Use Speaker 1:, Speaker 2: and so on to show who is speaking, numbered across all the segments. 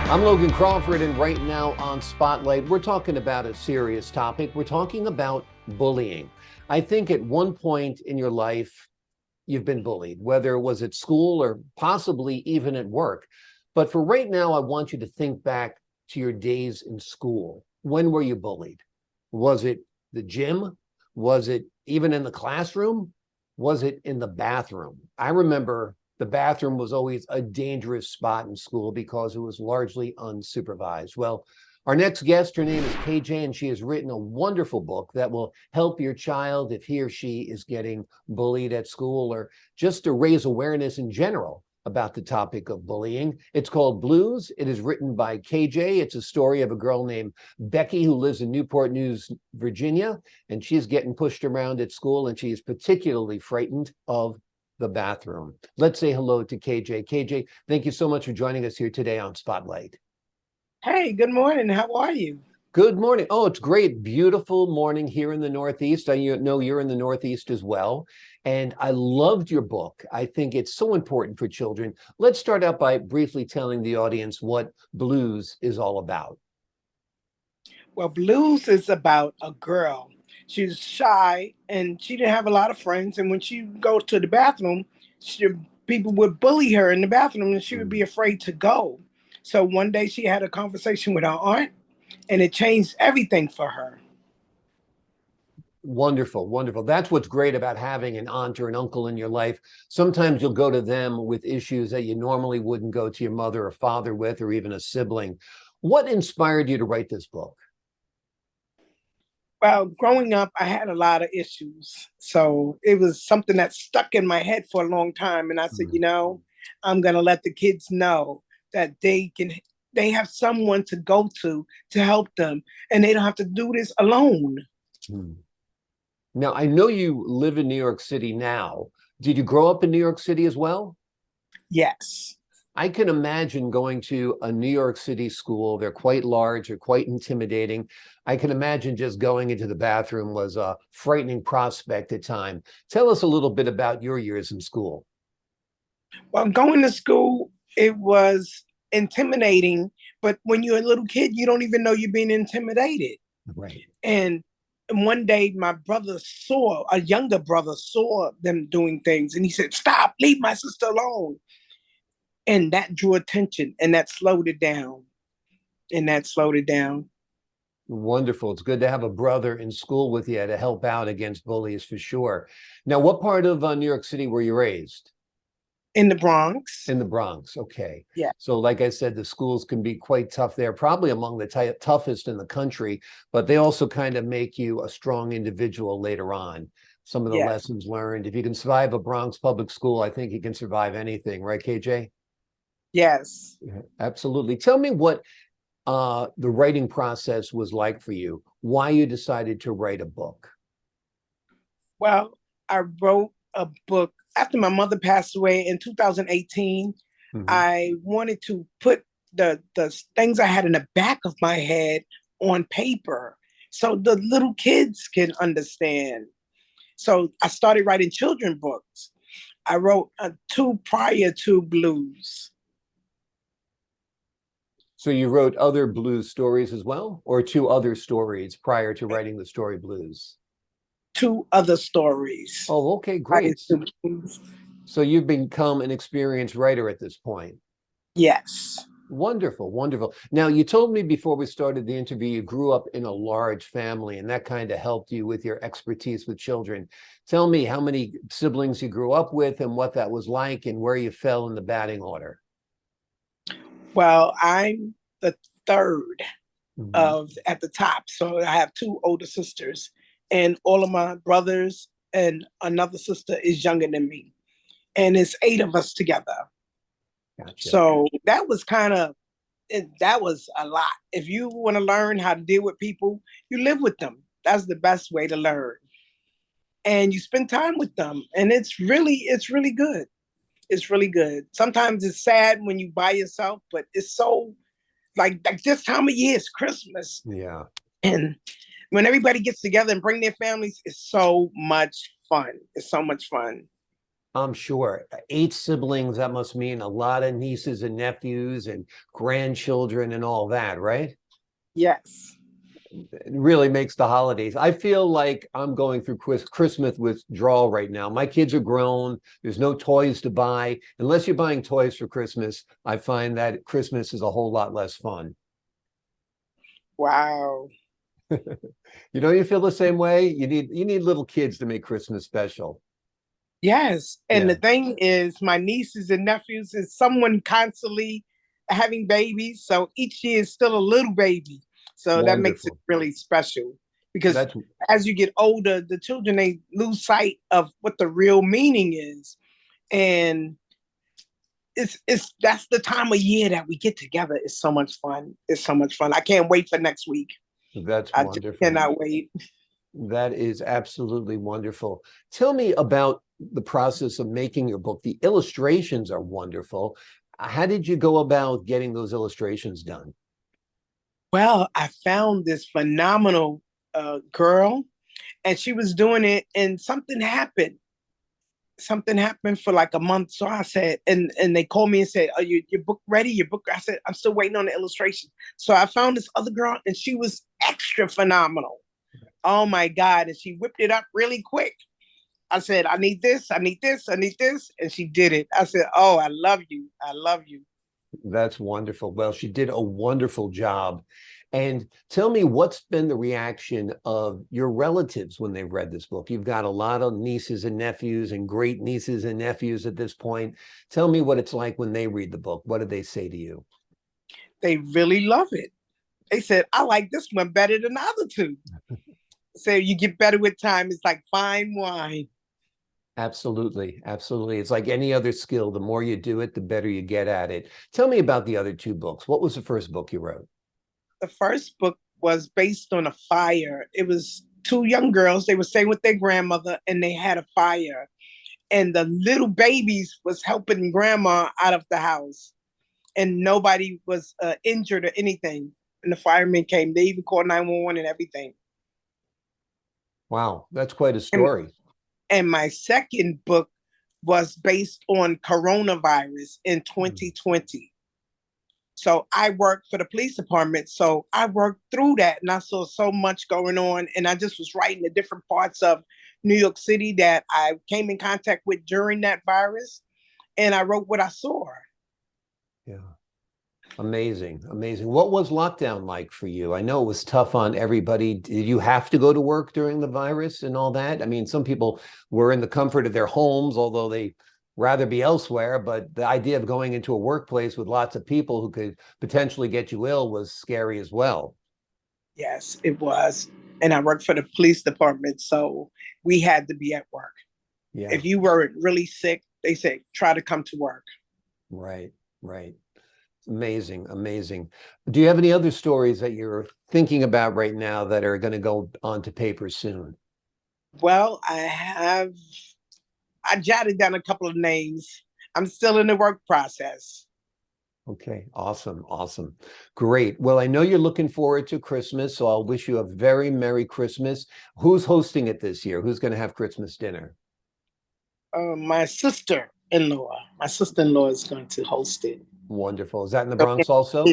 Speaker 1: I'm Logan Crawford, and right now on Spotlight, we're talking about a serious topic. We're talking about bullying. I think at one point in your life, you've been bullied, whether it was at school or possibly even at work. But for right now, I want you to think back to your days in school. When were you bullied? Was it the gym? Was it even in the classroom? Was it in the bathroom? I remember the bathroom was always a dangerous spot in school because it was largely unsupervised. Well, our next guest, her name is KJ, and she has written a wonderful book that will help your child if he or she is getting bullied at school, or just to raise awareness in general about the topic of bullying. It's called Blues. It is written by KJ. It's a story of a girl named Becky who lives in Newport News, Virginia, and she's getting pushed around at school, and she is particularly frightened of the bathroom. Let's say hello to KJ. KJ, thank you so much for joining us here today on Spotlight.
Speaker 2: Hey, good morning. How are you?
Speaker 1: Good morning. Oh, it's great. Beautiful morning here in the Northeast. I know you're in the Northeast as well. And I loved your book. I think it's so important for children. Let's start out by briefly telling the audience what Blues is all about.
Speaker 2: Well, Blues is about a girl. She's shy and she didn't have a lot of friends. And when she goes to the bathroom, she, people would bully her in the bathroom and she would be afraid to go. So one day she had a conversation with her aunt and it changed everything for her.
Speaker 1: Wonderful, wonderful. That's what's great about having an aunt or an uncle in your life. Sometimes you'll go to them with issues that you normally wouldn't go to your mother or father with, or even a sibling. What inspired you to write this book?
Speaker 2: Well, growing up, I had a lot of issues. So it was something that stuck in my head for a long time. And I said, I'm going to let the kids know that they have someone to go to help them. And they don't have to do this alone.
Speaker 1: Hmm. Now, I know you live in New York City now. Did you grow up in New York City as well?
Speaker 2: Yes.
Speaker 1: I can imagine going to a New York City school. They're quite large, they're quite intimidating. I can imagine just going into the bathroom was a frightening prospect at time. Tell us a little bit about your years in school.
Speaker 2: Well, going to school, it was intimidating. But when you're a little kid, you don't even know you're being intimidated.
Speaker 1: Right.
Speaker 2: And one day, a younger brother saw them doing things, and he said, "Stop, leave my sister alone." And that drew attention, and that slowed it down. And that slowed it down.
Speaker 1: Wonderful. It's good to have a brother in school with you to help out against bullies for sure. Now, what part of New York City were you raised?
Speaker 2: In the Bronx.
Speaker 1: In the Bronx. Okay.
Speaker 2: Yeah.
Speaker 1: So, like I said, the schools can be quite tough there, probably among the toughest in the country, but they also kind of make you a strong individual later on. Some of the
Speaker 2: Yeah.
Speaker 1: lessons learned. If you can survive a Bronx public school, I think you can survive anything, right, KJ?
Speaker 2: Yes.
Speaker 1: Yeah, absolutely. Tell me what the writing process was like for you, why you decided to write a book.
Speaker 2: Well, I wrote a book after my mother passed away in 2018. I wanted to put the things I had in the back of my head on paper so the little kids can understand. So I started writing children books. I wrote two prior to Blues.
Speaker 1: So you wrote other blues stories as well, or two other stories prior to writing the story Blues?
Speaker 2: Two other stories.
Speaker 1: Oh, okay, great. So you've become an experienced writer at this point.
Speaker 2: Yes.
Speaker 1: Wonderful, wonderful. Now, you told me before we started the interview, you grew up in a large family, and that kind of helped you with your expertise with children. Tell me how many siblings you grew up with and what that was like and where you fell in the batting order.
Speaker 2: Well, I'm the third of at the top. So I have two older sisters, and all of my brothers and another sister is younger than me. And it's eight of us together.
Speaker 1: Gotcha.
Speaker 2: So that was that was a lot. If you want to learn how to deal with people, you live with them. That's the best way to learn. And you spend time with them. And it's really good. It's really good. Sometimes it's sad when you by yourself, but it's so like this time of year, it's Christmas.
Speaker 1: Yeah.
Speaker 2: And when everybody gets together and bring their families, it's so much fun. It's so much fun.
Speaker 1: I'm sure. 8 siblings, that must mean a lot of nieces and nephews and grandchildren and all that, right?
Speaker 2: Yes.
Speaker 1: It really makes the holidays. I feel like I'm going through Christmas withdrawal right now. My kids are grown. There's no toys to buy. Unless you're buying toys for Christmas, I find that Christmas is a whole lot less fun.
Speaker 2: Wow.
Speaker 1: You feel the same way? You need little kids to make Christmas special.
Speaker 2: Yes. And the
Speaker 1: Yeah,
Speaker 2: thing is, my nieces and nephews is someone constantly having babies. So each year is still a little baby. So that makes it
Speaker 1: wonderful.
Speaker 2: really special because
Speaker 1: That's
Speaker 2: as you get older, the children, they lose sight of what the real meaning is. And it's that's the time of year that we get together. It's so much fun. It's so much fun. I can't wait for next week.
Speaker 1: that's
Speaker 2: I just
Speaker 1: wonderful.
Speaker 2: cannot wait.
Speaker 1: That is absolutely wonderful. Tell me about the process of making your book. The illustrations are wonderful. How did you go about getting those illustrations done?
Speaker 2: Well, I found this phenomenal girl, and she was doing it, and something happened. Something happened for like a month. So I said, and they called me and said, "Are your book ready? Your book?" I said, "I'm still waiting on the illustration." So I found this other girl, and she was extra phenomenal. Oh my God! And she whipped it up really quick. I said, "I need this. I need this. I need this," and she did it. I said, "Oh, I love you. I love you."
Speaker 1: That's wonderful. Well, she did a wonderful job. And tell me, what's been the reaction of your relatives when they've read this book? You've got a lot of nieces and nephews and great nieces and nephews at this point. Tell me what it's like when they read the book. What do they say to you?
Speaker 2: They really love it. They said, "I like this one better than the other two." So you get better with time. It's like fine wine.
Speaker 1: Absolutely. Absolutely. It's like any other skill. The more you do it, the better you get at it. Tell me about the other two books. What was the first book you wrote?
Speaker 2: The first book was based on a fire. It was two young girls. They were staying with their grandmother and they had a fire. And the little babies was helping grandma out of the house. And nobody was injured or anything. And the firemen came. They even called 911 and everything.
Speaker 1: Wow, that's quite a
Speaker 2: And,
Speaker 1: story.
Speaker 2: and my second book was based on coronavirus in
Speaker 1: Hmm.
Speaker 2: 2020. So I worked for the police department. So I worked through that and I saw so much going on. And I just was writing the different parts of New York City that I came in contact with during that virus. And I wrote what I saw.
Speaker 1: Yeah. Amazing. Amazing. What was lockdown like for you? I know it was tough on everybody. Did you have to go to work during the virus and all that? I mean, some people were in the comfort of their homes, although they rather be elsewhere. But the idea of going into a workplace with lots of people who could potentially get you ill was scary as well.
Speaker 2: Yes, it was. And I worked for the police department. So we had to be at work.
Speaker 1: Yeah.
Speaker 2: If you were really sick, they said, try to come to work.
Speaker 1: Right. Right. Amazing, amazing. Do you have any other stories that you're thinking about right now that are going to go onto paper soon?
Speaker 2: Well, I jotted down a couple of names. I'm still in the work process.
Speaker 1: Okay, awesome, awesome. Great. Well, I know you're looking forward to Christmas, so I'll wish you a very Merry Christmas. Who's hosting it this year? Who's going to have Christmas dinner?
Speaker 2: My sister-in-law, my sister-in-law is going to host it.
Speaker 1: Wonderful. Is that in the Bronx also?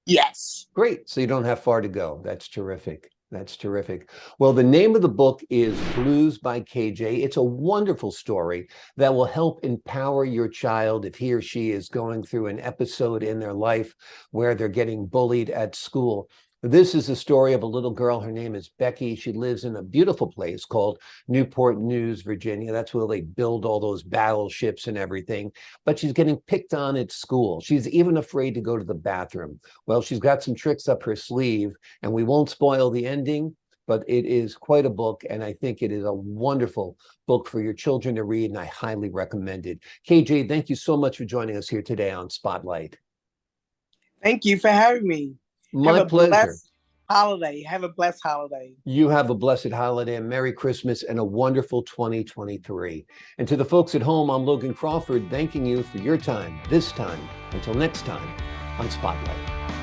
Speaker 2: Yes.
Speaker 1: Great. So you don't have far to go. That's terrific. That's terrific. Well, the name of the book is Blues by KJ. It's a wonderful story that will help empower your child if he or she is going through an episode in their life where they're getting bullied at school. This is the story of a little girl. Her name is Becky. She lives in a beautiful place called Newport News, Virginia. That's where they build all those battleships and everything. But she's getting picked on at school. She's even afraid to go to the bathroom. Well, she's got some tricks up her sleeve, and we won't spoil the ending, but it is quite a book, and I think it is a wonderful book for your children to read, and I highly recommend it. KJ, thank you so much for joining us here today on Spotlight.
Speaker 2: Thank you for having me. Have
Speaker 1: My
Speaker 2: a
Speaker 1: pleasure.
Speaker 2: blessed holiday. Have a blessed holiday.
Speaker 1: You have a blessed holiday, and Merry Christmas, and a wonderful 2023. And to the folks at home, I'm Logan Crawford, thanking you for your time this time. Until next time on Spotlight.